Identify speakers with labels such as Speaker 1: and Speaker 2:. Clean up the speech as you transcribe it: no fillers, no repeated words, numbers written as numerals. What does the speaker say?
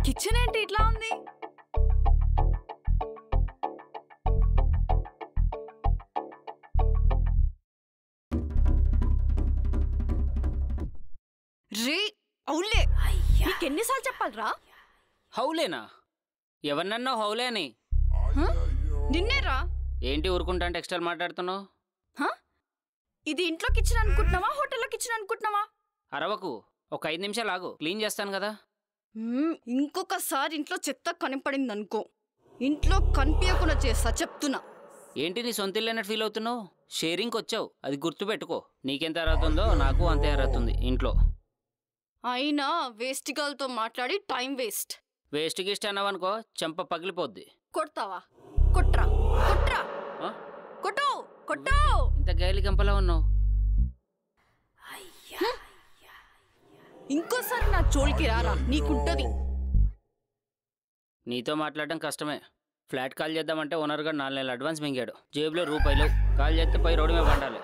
Speaker 1: Kitchen ఏంటి ఇట్లా ఉంది? రే అవులే, నీకెన్నిసార్లు చెప్పాలరా?
Speaker 2: హౌలేనా? ఎవరినన్నా హౌలే అని.
Speaker 1: నిన్నేరా.
Speaker 2: ఏంటి ఊరుకుంటా టెక్స్టైల్ మాట్లాడుతున్నావు?
Speaker 1: ఇది ఇంట్లో కిచెన్ అనుకుంటున్నావా, హోటల్లో కిచెన్ అనుకుంటున్నావా?
Speaker 2: అరవకు, ఒక 5 నిమిషాలు ఆగు, క్లీన్ చేస్తాను కదా.
Speaker 1: ఇంకొకసారి ఇంట్లో చెత్త కనపడింది అనుకో, ఇంట్లో కనిపించకుండా చేస్తా చెప్తున్నా.
Speaker 2: ఏంటి నీ సొంత ఇల్లు అన్నట్టు ఫీల్ అవుతున్నావు? షేరింగ్కి వచ్చావు, అది గుర్తుపెట్టుకో. నీకెంత అర్హత ఉందో నాకు అంతే అర్హత ఉంది ఇంట్లో.
Speaker 1: అయినా వేస్ట్ గర్ల్తో మాట్లాడి టైం వేస్ట్.
Speaker 2: వేస్ట్ గిస్ట్ అన్నావనుకో చెంప పగిలిపోద్ది.
Speaker 1: కొడతావా? కొట్రా కొట్రా, కొట్టు కొట్టు.
Speaker 2: ఇంత గైలి గంపలా ఉన్నావు.
Speaker 1: ఇంకోసారి నా చోల్కి రారా, నీకుంటది.
Speaker 2: నీతో మాట్లాడడం కష్టమే. ఫ్లాట్ కాల్ చేద్దామంటే ఓనర్ గారు 4 నెలలు అడ్వాన్స్ మింగాడు. జేబులో రూపాయలు. కాల్ చేస్తే పై రోడ్డు మీద పండాలి.